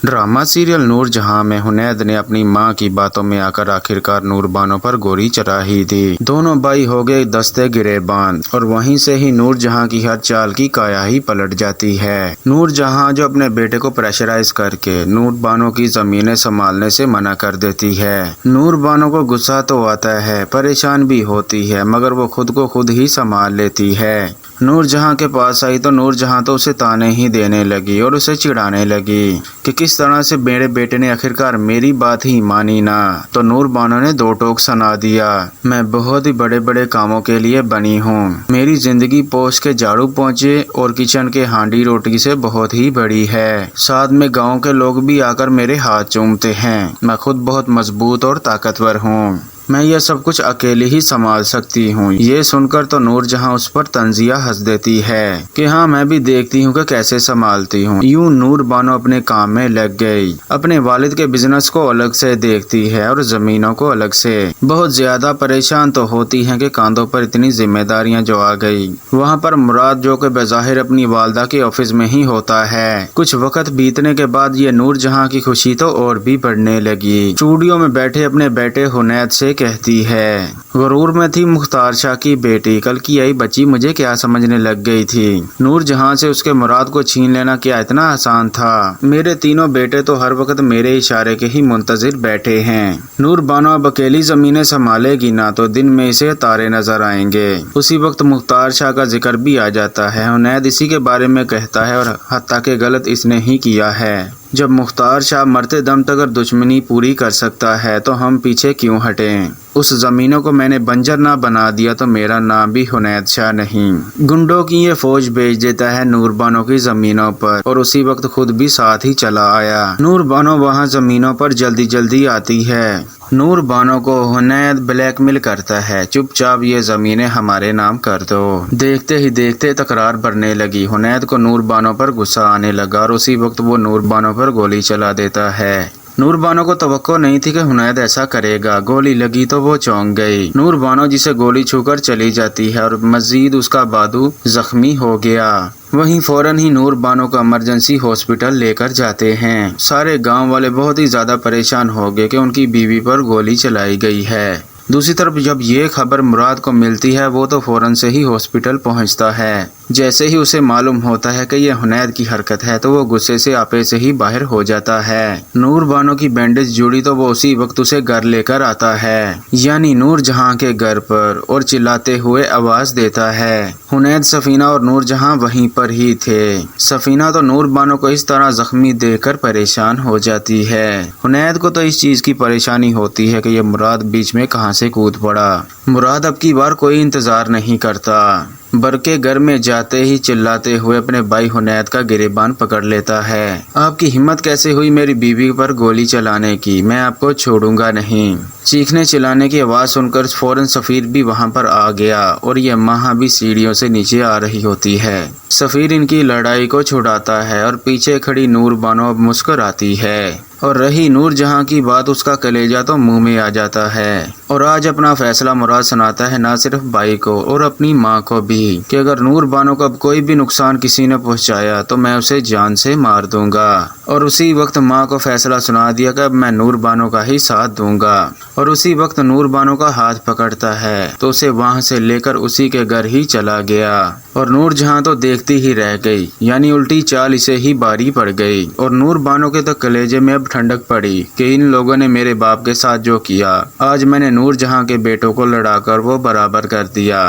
Drama serial नूर जहां में हुनैद ने अपनी मां की बातों में आकर आखिरकार नूर बानो पर गोली चला ही दी। दोनों भाई हो गए दस्ते गिरेबान और वहीं से ही नूर जहां की हर चाल की काया ही पलट जाती है। नूर जहां जो अपने बेटे को प्रेशराइज करके नूर बानो की जमीनें संभालने से मना कर देती है। नूर बानो को गुस्सा तो आता है, परेशान भी होती है, मगर वो खुद को खुद ही संभाल लेती है। नूर जहां के पास आई तो नूर जहां तो उसे ताने ही देने लगी और उसे चिढ़ाने लगी कि किस तरह से मेरे बेटे ने आखिरकार मेरी बात ही मानी ना। तो नूर बानो ने दो टोक सुना दिया, मैं बहुत ही बड़े बड़े कामों के लिए बनी हूँ। मेरी जिंदगी पोष के झाड़ू पोंछे और किचन के हांडी रोटी से बहुत ही बड़ी है। साथ में गाँव के लोग भी आकर मेरे हाथ चूमते हैं। मैं खुद बहुत मजबूत और ताकतवर हूँ। मैं यह सब कुछ अकेली ही संभाल सकती हूँ। ये सुनकर तो नूर जहां उस पर तंजिया हंस देती है कि हाँ, मैं भी देखती हूँ कि कैसे संभालती हूँ। यूं नूर बानो अपने काम में लग गई। अपने वालिद के बिजनेस को अलग से देखती है और जमीनों को अलग से। बहुत ज्यादा परेशान तो होती है कि कांधों पर इतनी जिम्मेदारियां जो आ गई। वहाँ पर मुराद जो कि बज़ाहिर अपनी वालदा के ऑफिस में ही होता है। कुछ वक्त बीतने के बाद ये नूर जहां की खुशी तो और भी बढ़ने लगी। स्टूडियो में बैठे अपने बेटे हुनैद से कहती है, गुरूर में थी मुख्तार शाह की बेटी, कल की आई बच्ची मुझे क्या समझने लग गई थी। नूर जहां से उसके मुराद को छीन लेना क्या इतना आसान था। मेरे तीनों बेटे तो हर वक्त मेरे इशारे के ही मुंतजिर बैठे हैं। नूर बानो अब अकेली जमीनें संभालेगी ना तो दिन में इसे तारे नजर आएंगे। उसी वक्त मुख्तार शाह का जिक्र भी आ जाता है। हुनैद इसी के बारे में कहता है और हत्ता के गलत इसने ही किया है। जब मुख्तार शाह मरते दम तक अगर दुश्मनी पूरी कर सकता है तो हम पीछे क्यों हटें। उस जमीनों को मैंने बंजर ना बना दिया तो मेरा नाम भी हुनैद शाह नहीं। गुंडों की ये फौज भेज देता है नूर बानो की जमीनों पर और उसी वक्त खुद भी साथ ही चला आया। नूर बानो वहाँ जमीनों पर जल्दी जल्दी आती है। नूर बानो को हुनैद ब्लैकमेल करता है, चुपचाप ये जमीनें हमारे नाम कर दो। देखते ही देखते तकरार बढ़ने लगी। हुनैद को नूर बानो पर गुस्सा आने लगा और उसी वक्त वो नूर बानो पर गोली चला देता है। नूर बानो को तवक्को नहीं थी कि हुनैद ऐसा करेगा। गोली लगी तो वो चौंक गई। नूर बानो जिसे गोली छूकर चली जाती है और मजीद उसका बादू जख्मी हो गया। वहीं फौरन ही नूर बानो को इमरजेंसी हॉस्पिटल लेकर जाते हैं। सारे गांव वाले बहुत ही ज्यादा परेशान हो गए कि उनकी बीवी पर गोली चलाई गई है। दूसरी तरफ जब ये खबर मुराद को मिलती है वो तो फौरन से ही हॉस्पिटल पहुंचता है। जैसे ही उसे मालूम होता है कि यह हुनैद की हरकत है तो वो गुस्से से आपे से ही बाहर हो जाता है। नूर बानो की बैंडेज जुड़ी तो वो उसी वक्त उसे घर लेकर आता है, यानी नूर जहां के घर पर, और चिल्लाते हुए आवाज देता है। हुनैद, सफीना और नूर जहां वहीं पर ही थे। सफीना तो नूर बानो को इस तरह जख्मी देखकर परेशान हो जाती है। हुनैद को तो इस चीज की परेशानी होती है कि यह मुराद बीच में कहां से कूद पड़ा। मुराद अब की बार कोई इंतजार नहीं करता, बरके घर में जाते ही चिल्लाते हुए अपने भाई हुनैद का गिरेबान पकड़ लेता है। आपकी हिम्मत कैसे हुई मेरी बीवी पर गोली चलाने की, मैं आपको छोड़ूंगा नहीं। चीखने चिल्लाने की आवाज सुनकर फौरन सफीर भी वहां पर आ गया और ये माँ भी सीढ़ियों से नीचे आ रही होती है। सफीर इनकी लड़ाई को छुड़ाता है और पीछे खड़ी नूर बानो अब मुस्कुराती है। और रही नूर जहां की बात, उसका कलेजा तो मुंह में आ जाता है और आज अपना फैसला मुराद सुनाता है न सिर्फ भाई को और अपनी माँ को भी कि अगर नूर बानो को अब कोई भी नुकसान किसी ने पहुंचाया तो मैं उसे जान से मार दूंगा। और उसी वक्त माँ को फैसला सुना दिया कि अब मैं नूर बानो का ही साथ दूंगा। और उसी वक्त नूर बानो का हाथ पकड़ता है तो उसे वहाँ से लेकर उसी के घर ही चला गया। और नूर जहां तो देखती ही रह गई, यानी उल्टी चाल इसे ही बारी पड़ गई। और नूर बानो के तो कलेजे में अब ठंडक पड़ी कि इन लोगों ने मेरे बाप के साथ जो किया, आज मैंने नूर जहां के बेटों को लड़ाकर वो बराबर कर दिया।